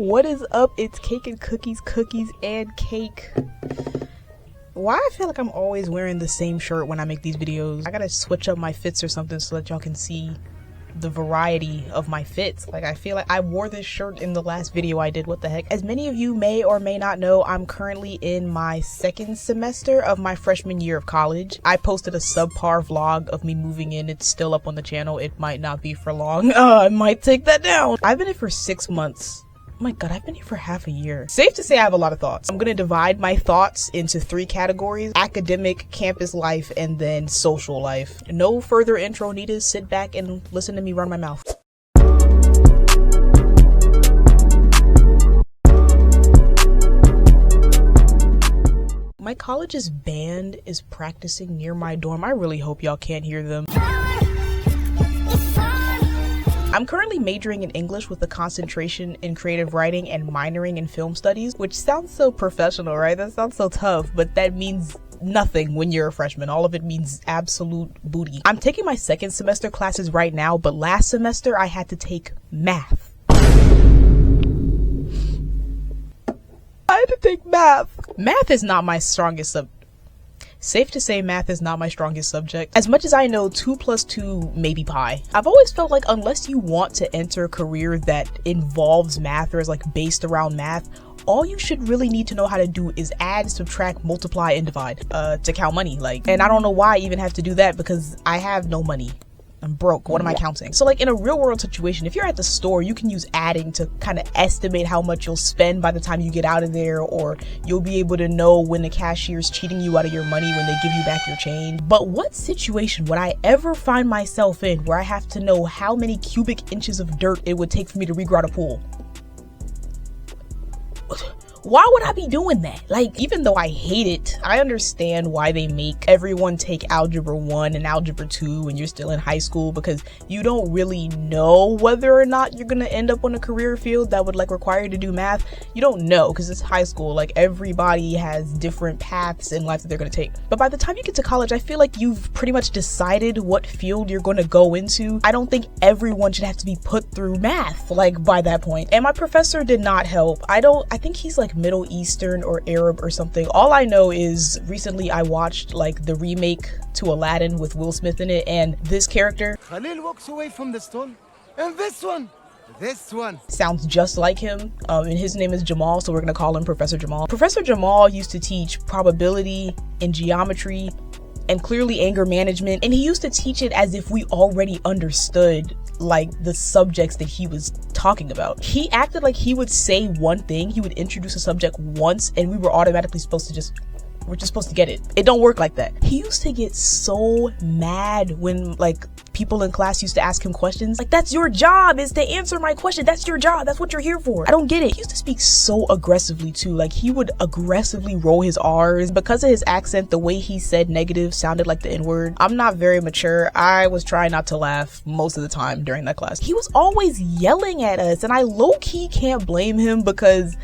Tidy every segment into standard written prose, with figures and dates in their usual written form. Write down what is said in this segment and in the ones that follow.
What is up? It's Cake and Cookies, Cookies and Cake. Why I feel like I'm always wearing the same shirt when I make these videos. I gotta switch up my fits or something so that y'all can see the variety of my fits. Like, I feel like I wore this shirt in the last video I did. What the heck? As many of you may or may not know, I'm currently in my second semester of my freshman year of college. I posted a subpar vlog of me moving in. It's still up on the channel. It might not be for long. I might take that down. I've been here for 6 months. Oh my god, I've been here for half a year. Safe to say I have a lot of thoughts. I'm gonna divide my thoughts into 3 categories: academic, campus life, and then social life. No further intro needed. Sit back and listen to me run my mouth. My college's band is practicing near my dorm. I really hope y'all can't hear them. I'm currently majoring in English with a concentration in creative writing and minoring in film studies, which sounds so professional, right? That sounds so tough, but that means nothing when you're a freshman. All of it means absolute booty. I'm taking my second semester classes right now, but last semester I had to take math. I had to take math. Math is not my strongest subject. Safe to say math is not my strongest subject. As much as I know 2 + 2 may be pi, I've always felt like unless you want to enter a career that involves math or is like based around math, all you should really need to know how to do is add, subtract, multiply, and divide to count money. And I don't know why I even have to do that because I have no money. I'm broke. What am I counting? So like in a real world situation, if you're at the store, you can use adding to kind of estimate how much you'll spend by the time you get out of there, or you'll be able to know when the cashier's cheating you out of your money when they give you back your change. But what situation would I ever find myself in where I have to know how many cubic inches of dirt it would take for me to regrout a pool? Why would I be doing that? Like, even though I hate it, I understand why they make everyone take Algebra 1 and Algebra 2 when you're still in high school, because you don't really know whether or not you're gonna end up on a career field that would like require you to do math. You don't know because it's high school. Like, everybody has different paths in life that they're gonna take. But by the time you get to college, I feel like you've pretty much decided what field you're gonna go into. I don't think everyone should have to be put through math, like, by that point. And my professor did not help. I think he's like Middle Eastern or Arab or something. All I know is recently I watched like the remake to Aladdin with Will Smith in it, and this character Khalil walks away from the stone, and this one sounds just like him, and his name is Jamal, so we're gonna call him Professor Jamal. Professor Jamal used to teach probability and geometry and clearly anger management, and he used to teach it as if we already understood like the subjects that he was talking about. He acted like he would say one thing, he would introduce a subject once, and we were automatically supposed to we're just supposed to get it. It don't work like that. He used to get so mad when like people in class used to ask him questions. Like, that's your job, is to answer my question. That's your job. That's what you're here for. I don't get it. He used to speak so aggressively too. Like, he would aggressively roll his R's. Because of his accent, the way he said negative sounded like the N-word. I'm not very mature. I was trying not to laugh most of the time during that class. He was always yelling at us, and I low-key can't blame him because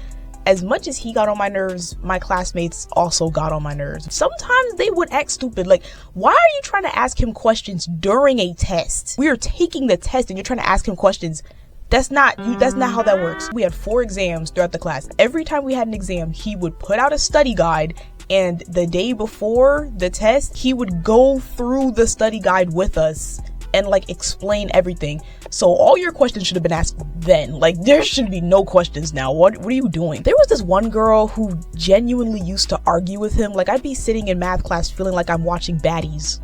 as much as he got on my nerves, my classmates also got on my nerves. Sometimes they would act stupid. Like, why are you trying to ask him questions during a test? We are taking the test and you're trying to ask him questions. That's not how that works. We had 4 exams throughout the class. Every time we had an exam, he would put out a study guide, and the day before the test, he would go through the study guide with us and like explain everything. So all your questions should have been asked then. Like, there should be no questions now. What are you doing? There was this one girl who genuinely used to argue with him. Like, I'd be sitting in math class feeling like I'm watching Baddies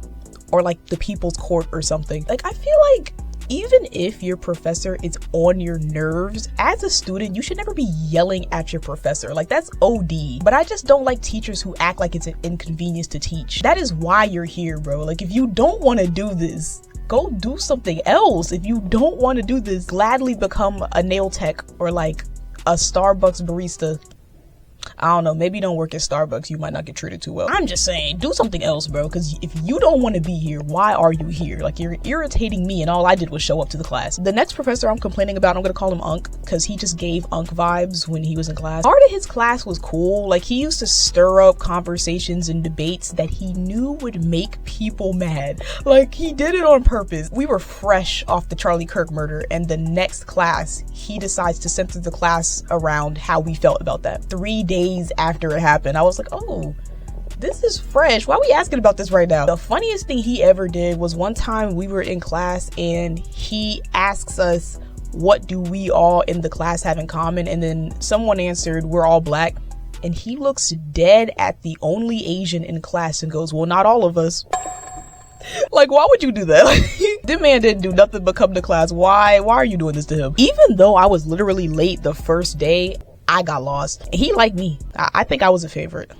or like The People's Court or something. Like, I feel like even if your professor is on your nerves, as a student, you should never be yelling at your professor. Like, that's OD. But I just don't like teachers who act like it's an inconvenience to teach. That is why you're here, bro. Like, if you don't want to do this, go do something else. If you don't want to do this, gladly become a nail tech or like a Starbucks barista. I don't know, maybe don't work at Starbucks, you might not get treated too well. I'm just saying, do something else, bro, because if you don't want to be here, why are you here? Like, you're irritating me, and all I did was show up to the class. The next professor I'm complaining about, I'm gonna call him Unc, because he just gave Unc vibes when he was in class. Part of his class was cool. Like, he used to stir up conversations and debates that he knew would make people mad. Like, he did it on purpose. We were fresh off the Charlie Kirk murder, and the next class, he decides to center the class around how we felt about that. 3 days after it happened, I was like, oh, this is fresh. Why are we asking about this right now? The funniest thing he ever did was one time we were in class and he asks us, what do we all in the class have in common? And then someone answered, we're all black. And he looks dead at the only Asian in class and goes, well, not all of us. Like, why would you do that? This man didn't do nothing but come to class. Why are you doing this to him? Even though I was literally late the first day, I got lost. He liked me. I think I was a favorite.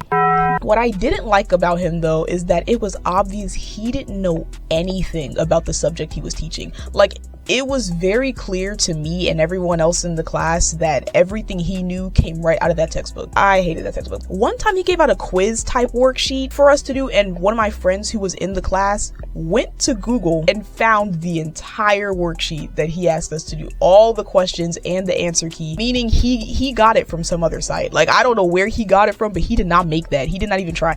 What I didn't like about him, though, is that it was obvious he didn't know anything about the subject he was teaching. Like, it was very clear to me and everyone else in the class that everything he knew came right out of that textbook. I hated that textbook. One time he gave out a quiz type worksheet for us to do, and one of my friends who was in the class went to Google and found the entire worksheet that he asked us to do, all the questions and the answer key, meaning he got it from some other site. Like, I don't know where he got it from, but he did not make that. He did not even try.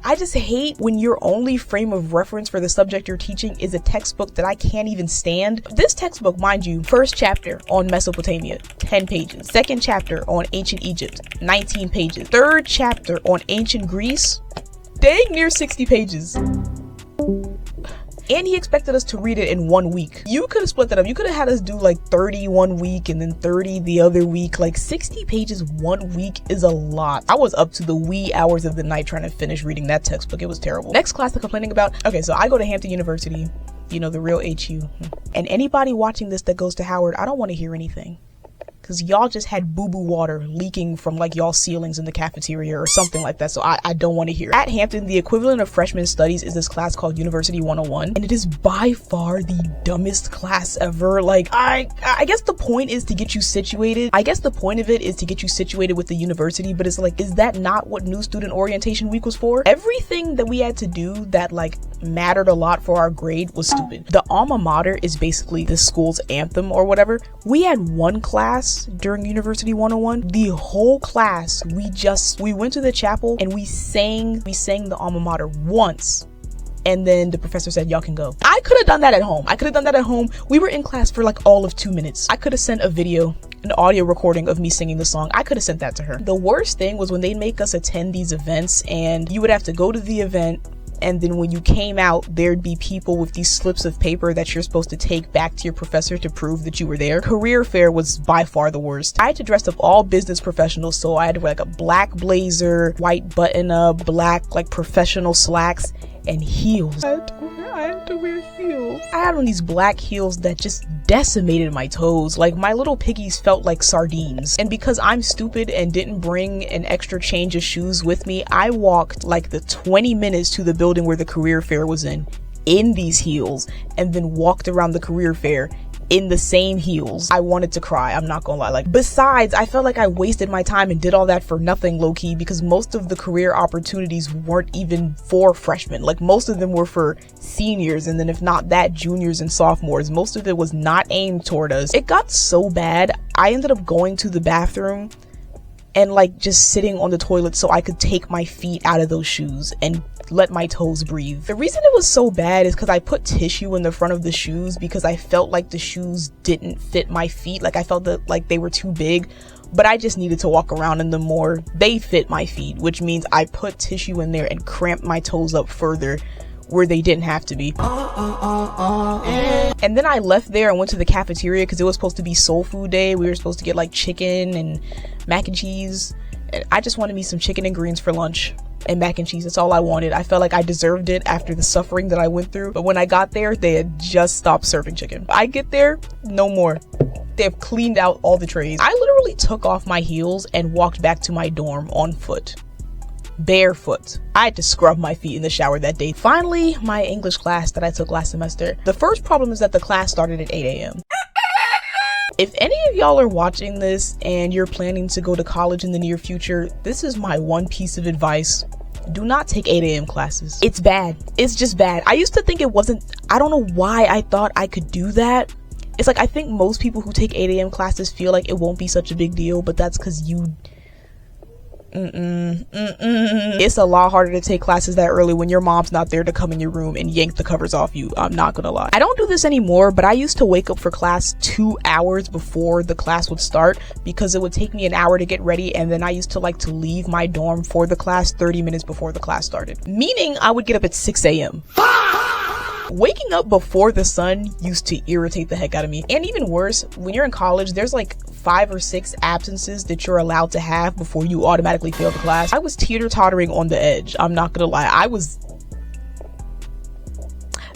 I just hate when your only frame of reference for the subject you're teaching is a textbook that I can't even stand. This textbook, mind you, first chapter on Mesopotamia, 10 pages. Second chapter on ancient Egypt, 19 pages. Third chapter on ancient Greece, dang near 60 pages. And he expected us to read it in 1 week. You could have split that up. You could have had us do like 30 1 week and then 30 the other week. Like 60 pages 1 week is a lot. I was up to the wee hours of the night trying to finish reading that textbook. It was terrible. Next class I'm complaining about. Okay, so I go to Hampton University, you know, the real HU. And anybody watching this that goes to Howard, I don't want to hear anything. Because y'all just had boo-boo water leaking from like y'all ceilings in the cafeteria or something like that, so I don't want to hear it. At Hampton, the equivalent of freshman studies is this class called University 101, and it is by far the dumbest class ever. Like, I guess the point is to get you situated. I guess the point of it is to get you situated with the university, but it's like, is that not what New Student Orientation Week was for? Everything that we had to do that like mattered a lot for our grade was stupid. The alma mater is basically the school's anthem or whatever. We had one class during University 101, the whole class, we went to the chapel and we sang the alma mater once, and then the professor said, y'all can go. I could have done that at home. We were in class for like all of 2 minutes. I could have sent a video, an audio recording of me singing the song. I could have sent that to her. The worst thing was when they make us attend these events and you would have to go to the event, and then when you came out, there'd be people with these slips of paper that you're supposed to take back to your professor to prove that you were there. Career fair was by far the worst. I had to dress up all business professionals, so I had to wear like a black blazer, white button-up, black like professional slacks, and heels. I had to wear heels. I had on these black heels that just decimated my toes. Like, my little piggies felt like sardines. And because I'm stupid and didn't bring an extra change of shoes with me, I walked like the 20 minutes to the building where the career fair was in these heels, and then walked around the career fair in the same heels. I wanted to cry, I'm not gonna lie. Like, besides, I felt like I wasted my time and did all that for nothing, low-key, because most of the career opportunities weren't even for freshmen. Like, most of them were for seniors, and then if not that, juniors and sophomores. Most of it was not aimed toward us. It got so bad, I ended up going to the bathroom and like just sitting on the toilet so I could take my feet out of those shoes and let my toes breathe. The reason it was so bad is because I put tissue in the front of the shoes because I felt like the shoes didn't fit my feet. Like, I felt that like they were too big, but I just needed to walk around in them more. They fit my feet, which means I put tissue in there and cramped my toes up further where they didn't have to be. And then I left there and went to the cafeteria because it was supposed to be soul food day. We were supposed to get like chicken and mac and cheese. And I just wanted me some chicken and greens for lunch and mac and cheese. That's all I wanted. I felt like I deserved it after the suffering that I went through. But when I got there, they had just stopped serving chicken. I get there, no more. They have cleaned out all the trays. I literally took off my heels and walked back to my dorm on foot. Barefoot. I had to scrub my feet in the shower that day. Finally, my English class that I took last semester. The first problem is that the class started at 8 a.m. If any of y'all are watching this and you're planning to go to college in the near future, this is my one piece of advice. Do not take 8 a.m. classes. It's bad. It's just bad. I used to think it wasn't, I don't know why I thought I could do that. It's like, I think most people who take 8 a.m. classes feel like it won't be such a big deal, but that's because you it's a lot harder to take classes that early when your mom's not there to come in your room and yank the covers off you. I'm not gonna lie. I don't do this anymore, but I used to wake up for class 2 hours before the class would start because it would take me an hour to get ready, and then I used to like to leave my dorm for the class 30 minutes before the class started. Meaning I would get up at 6 a.m. Waking up before the sun used to irritate the heck out of me. And even worse, when you're in college, there's like 5 or 6 absences that you're allowed to have before you automatically fail the class. I was teeter-tottering on the edge. I'm not gonna lie. I was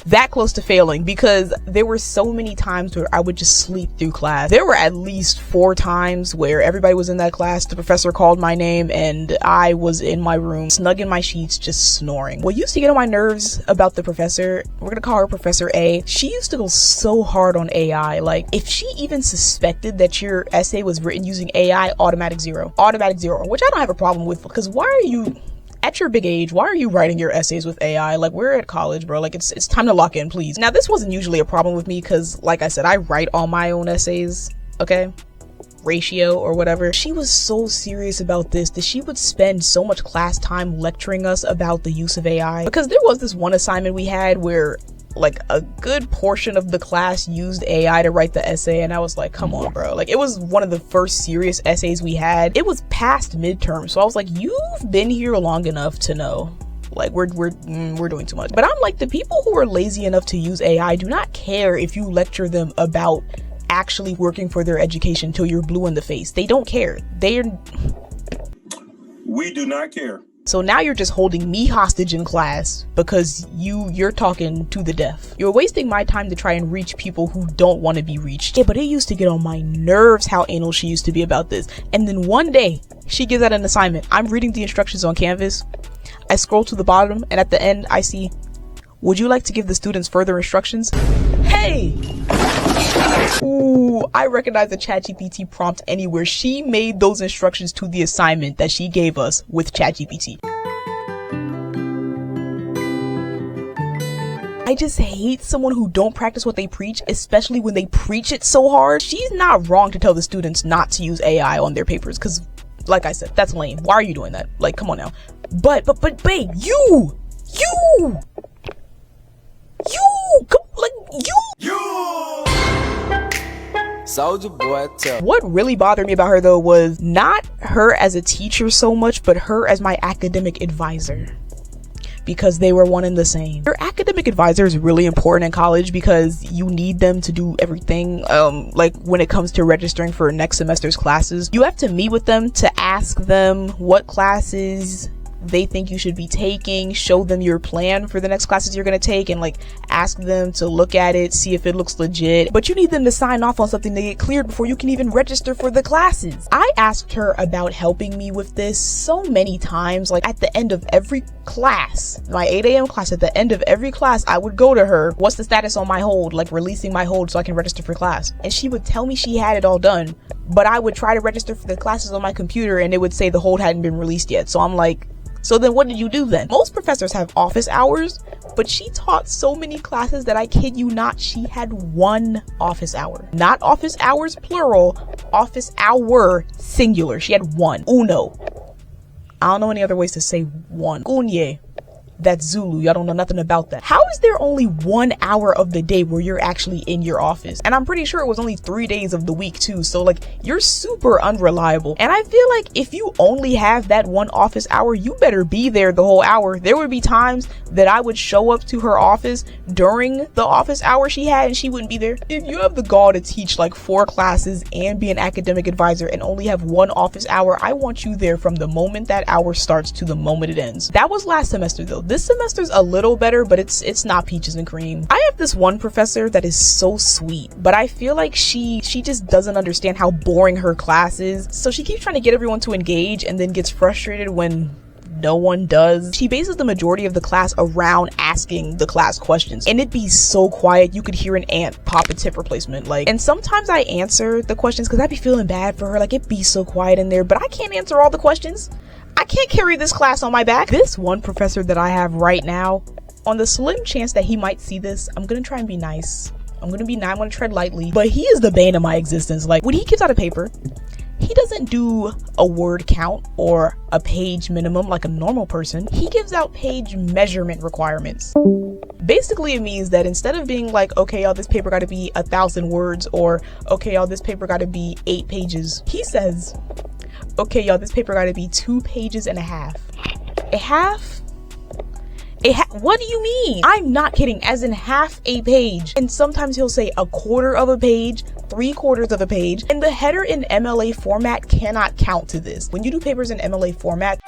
that close to failing because there were so many times where I would just sleep through class. There were at least 4 times where everybody was in that class, the professor called my name, and I was in my room, snug in my sheets, just snoring. What used to get on my nerves about the professor, we're gonna call her Professor A, she used to go so hard on AI. Like, if she even suspected that your essay was written using AI, automatic zero, which I don't have a problem with, because why are you, at your big age, why are you writing your essays with AI? Like, we're at college, bro. Like, it's time to lock in, please. Now, this wasn't usually a problem with me because, like I said, I write all my own essays, okay? Ratio or whatever. She was so serious about this that she would spend so much class time lecturing us about the use of AI. Because there was this one assignment we had where like a good portion of the class used AI to write the essay, and I was like, come on, bro. Like, it was one of the first serious essays we had. It was past midterm, so I was like, you've been here long enough to know, like, we're doing too much. But I'm like, the people who are lazy enough to use AI do not care if you lecture them about actually working for their education till you're blue in the face. They don't care. We do not care. So now you're just holding me hostage in class because you're talking to the deaf. You're wasting my time to try and reach people who don't want to be reached. Yeah, but it used to get on my nerves how anal she used to be about this. And then one day she gives out an assignment. I'm reading the instructions on Canvas. I scroll to the bottom, and at the end I see, would you like to give the students further instructions? Hey! Ooh, I recognize the ChatGPT prompt anywhere. She made those instructions to the assignment that she gave us with ChatGPT. I just hate someone who don't practice what they preach, especially when they preach it so hard. She's not wrong to tell the students not to use AI on their papers, because, like I said, that's lame. Why are you doing that? Like, come on now. But babe, you! Soldier boy, tell. What really bothered me about her though was not her as a teacher so much, but her as my academic advisor, because they were one and the same. Your academic advisor is really important in college because you need them to do everything. Like when it comes to registering for next semester's classes, you have to meet with them to ask them what classes they think you should be taking, show them your plan for the next classes you're going to take, and like ask them to look at it, see if it looks legit. But you need them to sign off on something to get cleared before you can even register for the classes. I asked her about helping me with this so many times. Like at the end of every class, my 8 a.m. class, at the end of every class, I would go to her, what's the status on my hold, like releasing my hold so I can register for class. And she would tell me she had it all done, but I would try to register for the classes on my computer and it would say the hold hadn't been released yet. So I'm like, so then what did you do then? Most professors have office hours, but she taught so many classes that I kid you not, she had 1 office hour. Not office hours plural, office hour singular. She had 1. Uno. I don't know any other ways to say 1. Kunye. That's Zulu. Y'all don't know nothing about that. How is there only 1 hour of the day where you're actually in your office? And I'm pretty sure it was only 3 days of the week too. So like, you're super unreliable. And I feel like if you only have that 1 office hour, you better be there the whole hour. There would be times that I would show up to her office during the office hour she had and she wouldn't be there. If you have the gall to teach like 4 classes and be an academic advisor and only have 1 office hour, I want you there from the moment that hour starts to the moment it ends. That was last semester though. This semester's a little better, but it's not peaches and cream. I have this one professor that is so sweet, but I feel like she just doesn't understand how boring her class is. So she keeps trying to get everyone to engage and then gets frustrated when no one does. She bases the majority of the class around asking the class questions, and it'd be so quiet you could hear an ant pop its hip replacement. Like, and sometimes I answer the questions because I'd be feeling bad for her, like it'd be so quiet in there, but I can't answer all the questions. I can't carry this class on my back. This one professor that I have right now, on the slim chance that he might see this, I'm gonna try and be nice. I'm gonna tread lightly, but he is the bane of my existence. Like, when he gives out a paper, he doesn't do a word count or a page minimum like a normal person. He gives out page measurement requirements. Basically, it means that instead of being like, okay, y'all, this paper gotta be 1,000 words, or okay, y'all, this paper gotta be 8 pages, he says, okay, y'all, this paper gotta be 2 pages and a half. A half? What do you mean? I'm not kidding, as in half a page. And sometimes he'll say 1/4 of a page, 3/4 of a page, and the header in MLA format cannot count to this. When you do papers in MLA format,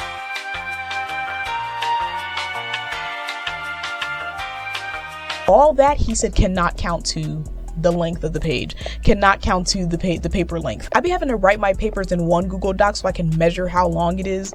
all that, he said, cannot count to the length of the page, cannot count to the paper length. I'd be having to write my papers in one Google Doc so I can measure how long it is.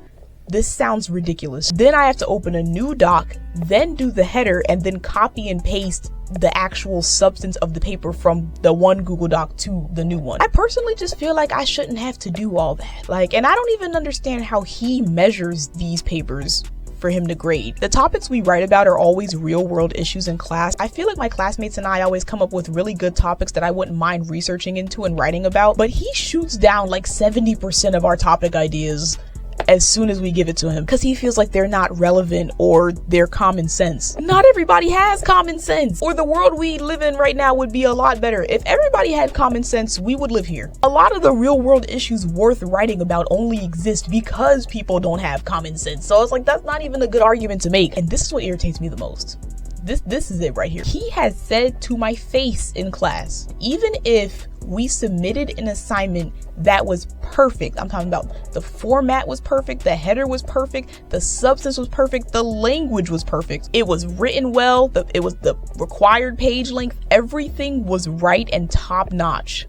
This sounds ridiculous. Then I have to open a new doc, then do the header, and then copy and paste the actual substance of the paper from the one Google Doc to the new one. I personally just feel like I shouldn't have to do all that. Like, and I don't even understand how he measures these papers for him to grade. The topics we write about are always real world issues in class. I feel like my classmates and I always come up with really good topics that I wouldn't mind researching into and writing about, but he shoots down like 70% of our topic ideas as soon as we give it to him, because he feels like they're not relevant or they're common sense. Not everybody has common sense, or the world we live in right now would be a lot better. If everybody had common sense, we would live here. A lot of the real world issues worth writing about only exist because people don't have common sense. So it's like, that's not even a good argument to make. And this is what irritates me the most. This is it right here. He has said to my face in class, even if we submitted an assignment that was perfect, I'm talking about the format was perfect, the header was perfect, the substance was perfect, the language was perfect, it was written well, it was the required page length, everything was right and top notch,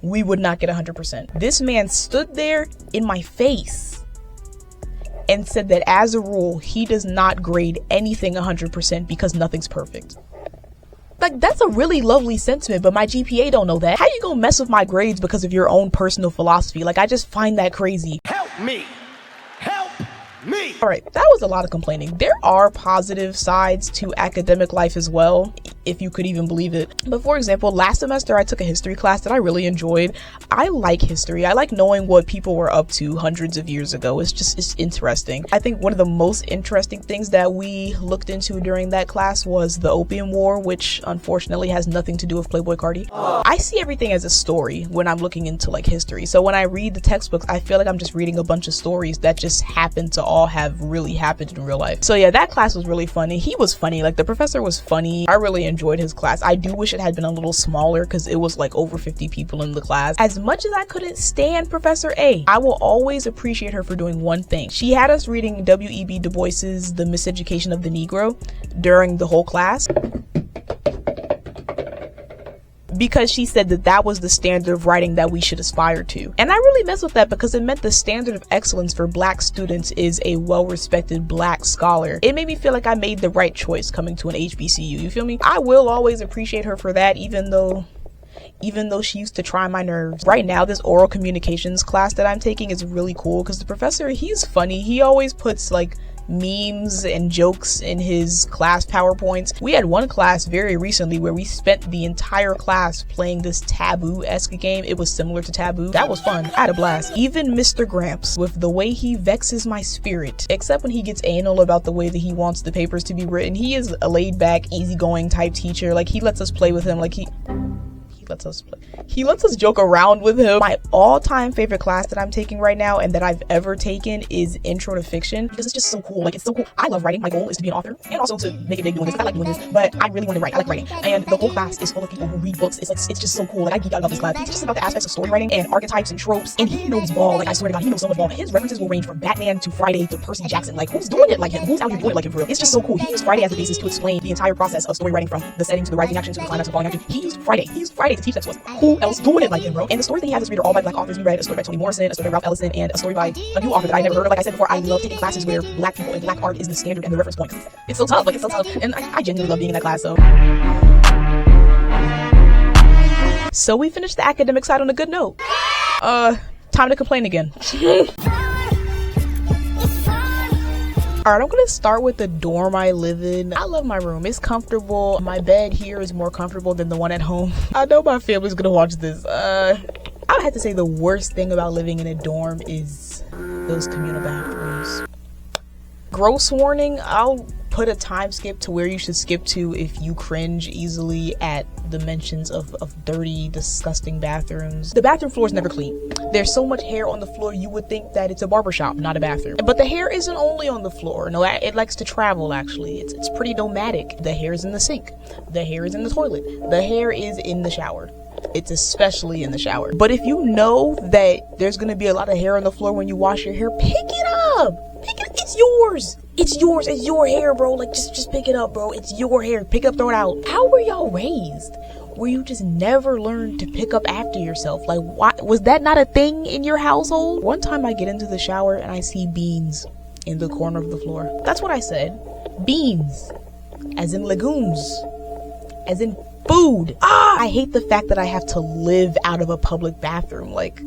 we would not get 100%. This man stood there in my face and said that as a rule, he does not grade anything 100% because nothing's perfect. Like, that's a really lovely sentiment, but my GPA don't know that. How you gonna mess with my grades because of your own personal philosophy? Like, I just find that crazy. Help me! Help me! All right, that was a lot of complaining. There are positive sides to academic life as well, if you could even believe it. But for example, last semester I took a history class that I really enjoyed. I like history. I like knowing what people were up to hundreds of years ago. It's interesting. I think one of the most interesting things that we looked into during that class was the Opium War, which unfortunately has nothing to do with Playboy Cardi. I see everything as a story when I'm looking into like history. So when I read the textbooks, I feel like I'm just reading a bunch of stories that just happen to all have really happened in real life. So yeah, that class was really funny. He was funny. Like, the professor was funny. I really enjoyed his class. I do wish it had been a little smaller because it was like over 50 people in the class. As much as I couldn't stand Professor A, I will always appreciate her for doing one thing. She had us reading W.E.B. Du Bois's The Miseducation of the Negro during the whole class, because she said that that was the standard of writing that we should aspire to. And I really mess with that because it meant the standard of excellence for Black students is a well-respected Black scholar. It made me feel like I made the right choice coming to an HBCU, you feel me? I will always appreciate her for that, even though she used to try my nerves. Right now, this oral communications class that I'm taking is really cool because the professor, he's funny. He always puts like memes and jokes in his class PowerPoints. We had one class very recently where we spent the entire class playing this Taboo-esque game. It was similar to Taboo. That was fun. I had a blast. Even Mr. Gramps, with the way he vexes my spirit, except when he gets anal about the way that he wants the papers to be written. He is a laid-back, easygoing type teacher. Like, he lets us play with him. Like, he lets us joke around with him. My all-time favorite class that I'm taking right now and that I've ever taken is Intro to Fiction, because it's just so cool. Like, it's so cool. I love writing. My goal is to be an author and also to make it big doing this. I like doing this, but I really want to write. I like writing. And the whole class is full of people who read books. It's just so cool. Like, I geek out about this class. He's just about the aspects of story writing and archetypes and tropes, and he knows ball. Like, I swear to God, he knows so much ball. His references will range from Batman to Friday to Percy Jackson. Like, who's doing it like him? Who's out here doing it like him for real? It's just so cool. He used Friday as a basis to explain the entire process of story writing, from the setting to the rising action to the climax of falling action. He used Friday to teach that to us. Who else doing it like him, bro? And the stories that he has us read are all by Black authors. We read a story by Toni Morrison, a story by Ralph Ellison, and a story by a new author that I never heard of. Like I said before, I love taking classes where Black people and Black art is the standard and the reference point. It's so tough, like it's so tough. And I genuinely love being in that class, so we finished the academic side on a good note. Time to complain again. Alright, I'm gonna start with the dorm I live in. I love my room. It's comfortable. My bed here is more comfortable than the one at home. I know my family's gonna watch this. I would have to say the worst thing about living in a dorm is those communal bathrooms. Gross warning, I'll put a time skip to where you should skip to if you cringe easily at the mentions of dirty, disgusting bathrooms. The bathroom floor is never clean. There's so much hair on the floor you would think that it's a barbershop, not a bathroom. But the hair isn't only on the floor. No, it likes to travel actually. It's pretty nomadic. The hair is in the sink. The hair is in the toilet. The hair is in the shower. It's especially in the shower. But if you know that there's gonna be a lot of hair on the floor when you wash your hair, pick it up. It's yours. It's yours. It's your hair, bro. Like, just pick it up, bro. It's your hair. Pick it up, throw it out. How were y'all raised? Where you just never learned to pick up after yourself? Like, why was that not a thing in your household? One time I get into the shower and I see beans in the corner of the floor. That's what I said. Beans. As in legumes. As in food. I hate the fact that I have to live out of a public bathroom. Like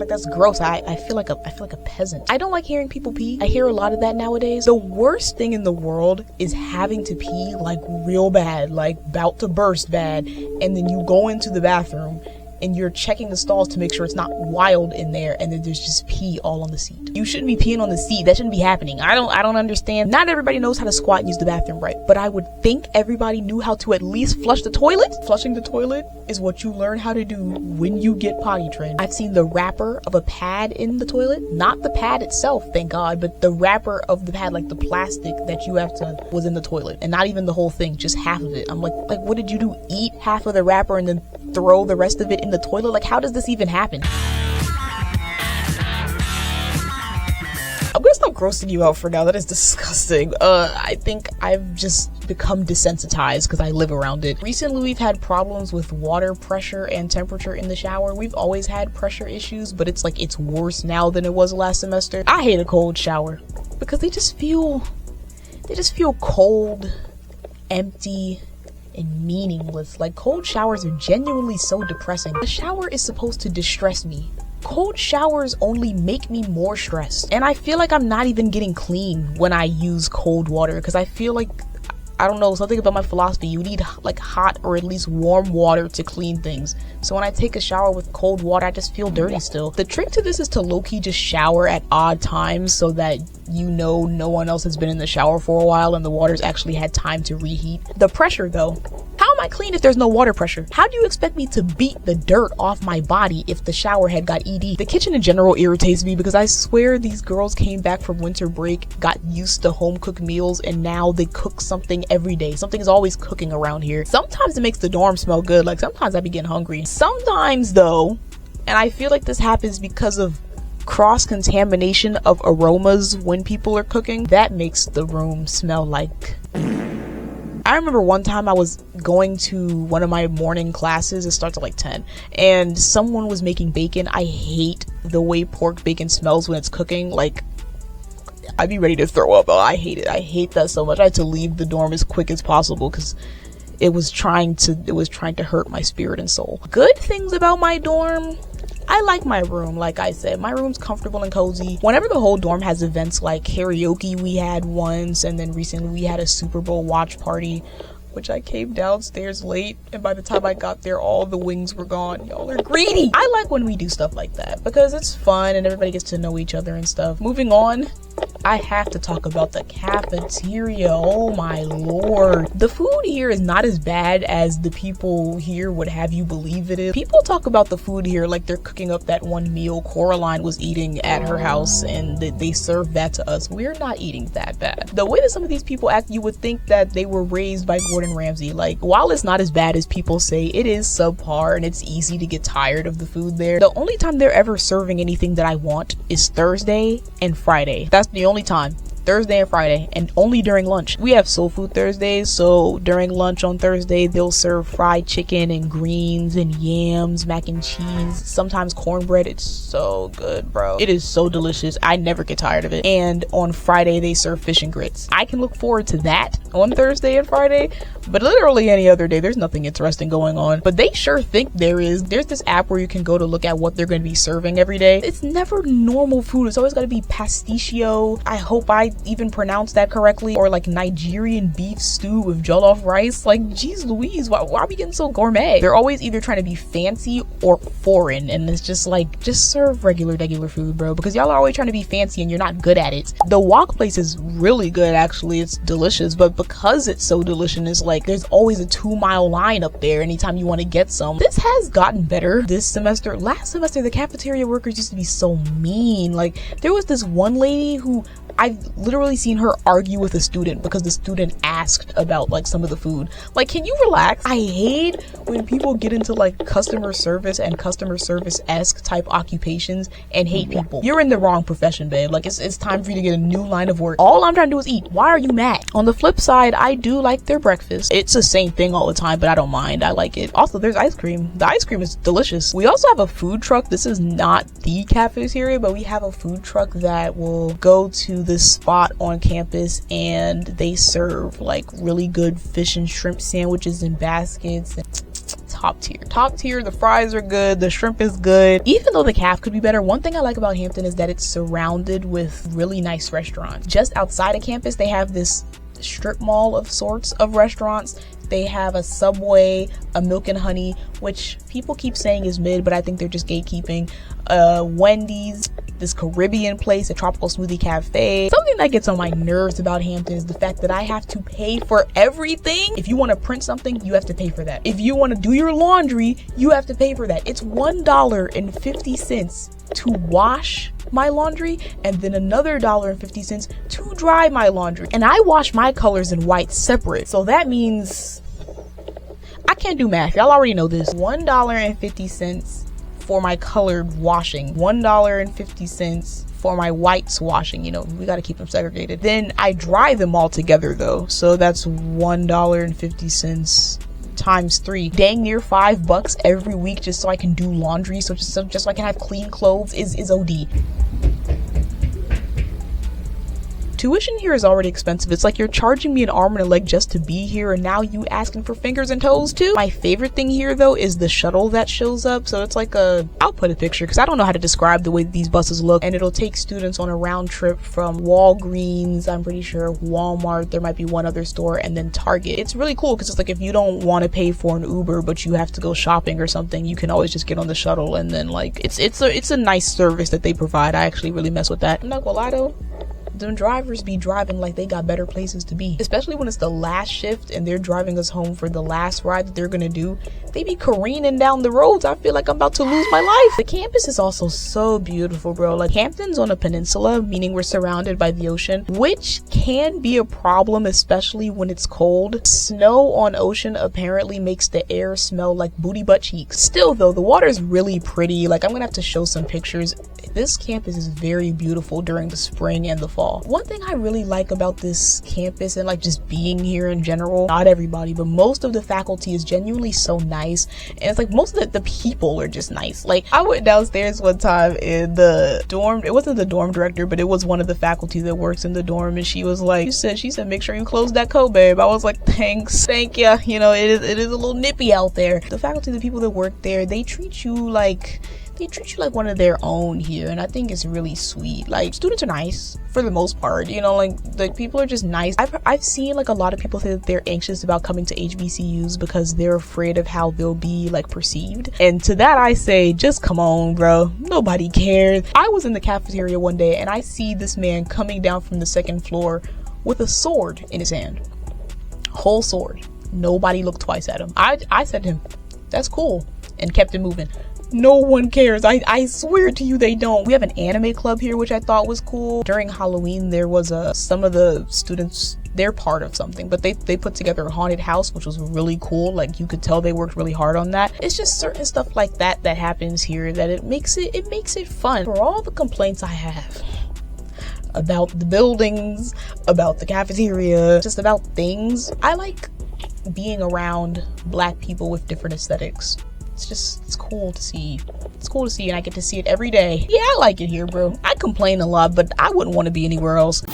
that's gross. I feel like a peasant. I don't like hearing people pee. I hear a lot of that nowadays. The worst thing in the world is having to pee like real bad, like about to burst bad, and then you go into the bathroom and you're checking the stalls to make sure it's not wild in there, and then there's just pee all on the seat. You shouldn't be peeing on the seat. That shouldn't be happening. I don't understand. Not everybody knows how to squat and use the bathroom right, but I would think everybody knew how to at least flush the toilet. Flushing the toilet is what you learn how to do when you get potty trained. I've seen the wrapper of a pad in the toilet. Not the pad itself, thank God, but the wrapper of the pad, like the plastic that you have to, was in the toilet. And not even the whole thing, just half of it. I'm like, what did you do? Eat half of the wrapper and then throw the rest of it in the toilet? Like, how does this even happen? I'm gonna stop grossing you out for now. That is disgusting. I think I've just become desensitized because I live around it. Recently, we've had problems with water pressure and temperature in the shower. We've always had pressure issues, but it's like it's worse now than it was last semester. I hate a cold shower because they just feel cold, empty, and meaningless. Like, cold showers are genuinely so depressing. The shower is supposed to distress me. Cold showers only make me more stressed. And I feel like I'm not even getting clean when I use cold water, because I feel like, I don't know, something about my philosophy, you need like hot or at least warm water to clean things. So when I take a shower with cold water, I just feel dirty still. The trick to this is to low-key just shower at odd times so that you know no one else has been in the shower for a while and the water's actually had time to reheat. The pressure though, how am I clean if there's no water pressure? How do you expect me to beat the dirt off my body if the shower had got ED? The kitchen in general irritates me because I swear these girls came back from winter break, got used to home cooked meals, and now they cook something every day. Something is always cooking around here. Sometimes it makes the dorm smell good. Like, sometimes I be getting hungry. Sometimes though, and I feel like this happens because of cross-contamination of aromas when people are cooking, that makes the room smell like... I remember one time I was going to one of my morning classes. It starts at like 10, and someone was making bacon. I hate the way pork bacon smells when it's cooking. Like, I'd be ready to throw up. Oh, I hate it. I hate that so much. I had to leave the dorm as quick as possible because it was trying to hurt my spirit and soul. Good things about my dorm: I like my room. Like I said, my room's comfortable and cozy. Whenever the whole dorm has events like karaoke, we had once, and then recently we had a Super Bowl watch party, which I came downstairs late, and by the time I got there, all the wings were gone. Y'all are greedy. I like when we do stuff like that because it's fun and everybody gets to know each other and stuff. Moving on, I have to talk about the cafeteria. Oh my lord. The food here is not as bad as the people here would have you believe it is. People talk about the food here like they're cooking up that one meal Coraline was eating at her house and they serve that to us. We're not eating that bad. The way that some of these people act, you would think that they were raised by Gordon Ramsay. Like, while it's not as bad as people say, it is subpar and it's easy to get tired of the food there. The only time they're ever serving anything that I want is Thursday and Friday. That's the only time. Thursday and Friday, and only during lunch. We have soul food Thursdays, so during lunch on Thursday, they'll serve fried chicken and greens and yams, mac and cheese, sometimes cornbread. It's so good, bro. It is so delicious. I never get tired of it. And on Friday, they serve fish and grits. I can look forward to that on Thursday and Friday, but literally any other day, there's nothing interesting going on. But they sure think there is. There's this app where you can go to look at what they're going to be serving every day. It's never normal food. It's always got to be pasticcio. I hope I even pronounced that correctly. Or like Nigerian beef stew with jollof rice. Like, geez Louise, why are we getting so gourmet? They're always either trying to be fancy or foreign, and it's just like, just serve regular food, bro, because y'all are always trying to be fancy and you're not good at it. The wok place is really good, actually. It's delicious, but because it's so delicious, it's like there's always a 2-mile line up there anytime you want to get some. This has gotten better this semester. Last semester, the cafeteria workers used to be so mean. Like, there was this one lady who I've literally seen her argue with a student because the student asked about like some of the food. Like, can you relax? I hate when people get into like customer service and customer service-esque type occupations and hate people. You're in the wrong profession, babe. Like, it's time for you to get a new line of work. All I'm trying to do is eat. Why are you mad? On the flip side, I do like their breakfast. It's the same thing all the time, but I don't mind. I like it. Also, there's ice cream. The ice cream is delicious. We also have a food truck. This is not the cafeteria, but we have a food truck that will go to this spot on campus and they serve like really good fish and shrimp sandwiches in baskets. Top tier. The fries are good, the shrimp is good. Even though the caf could be better, one thing I like about Hampton is that it's surrounded with really nice restaurants. Just outside of campus, they have this strip mall of sorts of restaurants. They have a Subway, a Milk and Honey, which people keep saying is mid, but I think they're just gatekeeping. Wendy's, this Caribbean place, a tropical smoothie cafe. Something that gets on my nerves about Hampton is the fact that I have to pay for everything. If you want to print something, you have to pay for that. If you want to do your laundry, you have to pay for that. It's $1.50 to wash my laundry, and then another $1.50 to dry my laundry. And I wash my colors in white separate. So that means I can't do math. Y'all already know this. $1.50 for my colored washing, $1.50 for my whites washing. You know, we got to keep them segregated. Then I dry them all together though, so that's $1.50 times 3, dang near $5 every week just so I can do laundry, so just so I can have clean clothes is OD. Tuition here is already expensive. It's like you're charging me an arm and a leg just to be here, and now you asking for fingers and toes too. My favorite thing here though is the shuttle that shows up. So it's like I'll put a picture because I don't know how to describe the way these buses look, and it'll take students on a round trip from Walgreens, I'm pretty sure, Walmart, there might be one other store, and then Target. It's really cool because it's like if you don't want to pay for an Uber but you have to go shopping or something, you can always just get on the shuttle, and then like it's a nice service that they provide. I actually really mess with that. I'm not gonna lie though, them drivers be driving like they got better places to be, especially when it's the last shift and they're driving us home for the last ride that they're gonna do. They be careening down the roads. I feel like I'm about to lose my life. The campus is also so beautiful, bro. Like, Hampton's on a peninsula, meaning we're surrounded by the ocean, which can be a problem, especially when it's cold. Snow on ocean apparently makes the air smell like booty butt cheeks. Still though, the water is really pretty. Like, I'm gonna have to show some pictures. This campus is very beautiful during the spring and the fall. One thing I really like about this campus and like just being here in general, not everybody, but most of the faculty is genuinely so nice. And it's like most of the people are just nice. Like, I went downstairs one time in the dorm. It wasn't the dorm director, but it was one of the faculty that works in the dorm, and she was like, she said make sure you close that code, babe. I was like, thanks, thank ya. You know, it is a little nippy out there. The faculty, the people that work there, they treat you like one of their own here, and I think it's really sweet. Like, students are nice for the most part, you know, like people are just nice. I've seen like a lot of people say that they're anxious about coming to HBCUs because they're afraid of how they'll be like perceived, and to that I say, just come on, bro, nobody cares. I was in the cafeteria one day and I see this man coming down from the second floor with a sword in his hand, whole sword. Nobody looked twice at him. I said to him, that's cool, and kept it moving. No one cares. I swear to you they don't. We have an anime club here, which I thought was cool. During Halloween, there was some of the students, they're part of something, but they put together a haunted house, which was really cool. Like, you could tell they worked really hard on that. It's just certain stuff like that happens here that it makes it fun. For all the complaints I have, about the buildings, about the cafeteria, just about things. I like being around Black people with different aesthetics. It's cool to see. It's cool to see, and I get to see it every day. Yeah, I like it here, bro. I complain a lot, but I wouldn't want to be anywhere else.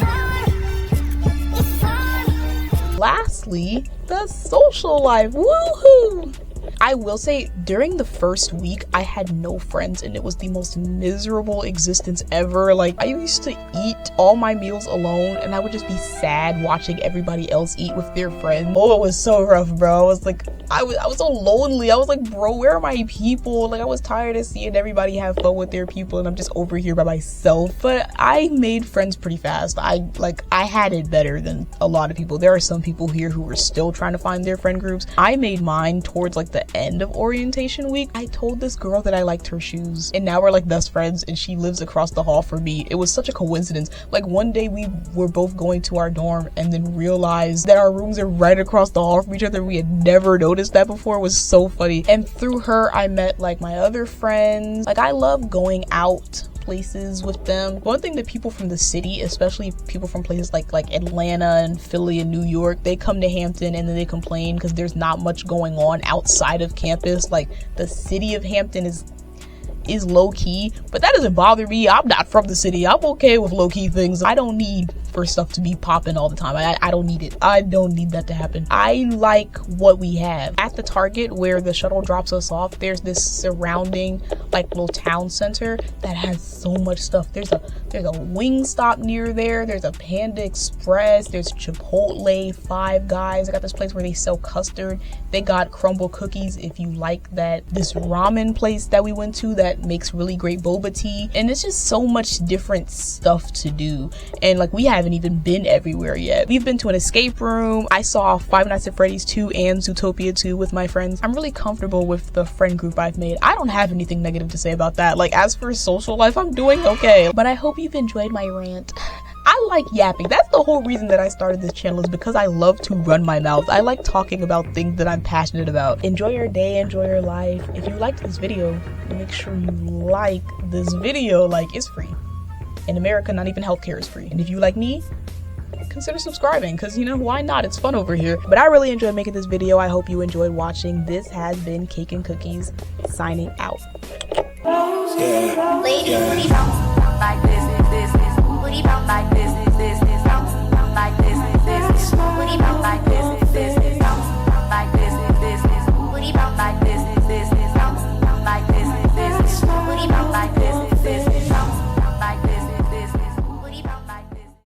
Lastly, the social life. Woohoo! I will say, during the first week, I had no friends, and it was the most miserable existence ever. Like, I used to eat all my meals alone, and I would just be sad watching everybody else eat with their friends. Oh, it was so rough, bro. I was like, I was so lonely. I was like, bro, where are my people? Like, I was tired of seeing everybody have fun with their people, and I'm just over here by myself. But I made friends pretty fast. I had it better than a lot of people. There are some people here who are still trying to find their friend groups. I made mine towards like the end of orientation week. I told this girl that I liked her shoes, and now we're like best friends, and she lives across the hall from me. It was such a coincidence. Like, one day we were both going to our dorm and then realized that our rooms are right across the hall from each other. We had never noticed that before. It was so funny. And through her, I met like my other friends. Like, I love going out places with them. One thing that people from the city, especially people from places like Atlanta and Philly and New York, they come to Hampton and then they complain because there's not much going on outside of campus. Like, the city of Hampton is low-key, but that doesn't bother me. I'm not from the city. I'm okay with low-key things. I don't need for stuff to be popping all the time. I don't need it. I don't need that to happen. I like what we have. At the Target where the shuttle drops us off, there's this surrounding like little town center that has so much stuff. There's a Wingstop near there. There's a Panda Express. There's Chipotle, Five Guys. I got this place where they sell custard. They got crumble cookies if you like that. This ramen place that we went to that makes really great boba tea, and it's just so much different stuff to do. And like, we haven't even been everywhere yet. We've been to an escape room. I saw Five Nights at Freddy's 2 and Zootopia 2 with my friends. I'm really comfortable with the friend group I've made. I don't have anything negative to say about that. Like, as for social life, I'm doing okay. But I hope you've enjoyed my rant. I like yapping. That's the whole reason that I started this channel, is because I love to run my mouth. I like talking about things that I'm passionate about. Enjoy your day, enjoy your life. If you liked this video, make sure you like this video. Like, it's free. In America, not even healthcare is free. And if you like me, consider subscribing, because, you know, why not? It's fun over here. But I really enjoyed making this video. I hope you enjoyed watching. This has been Cake and Cookies, signing out. Ladies,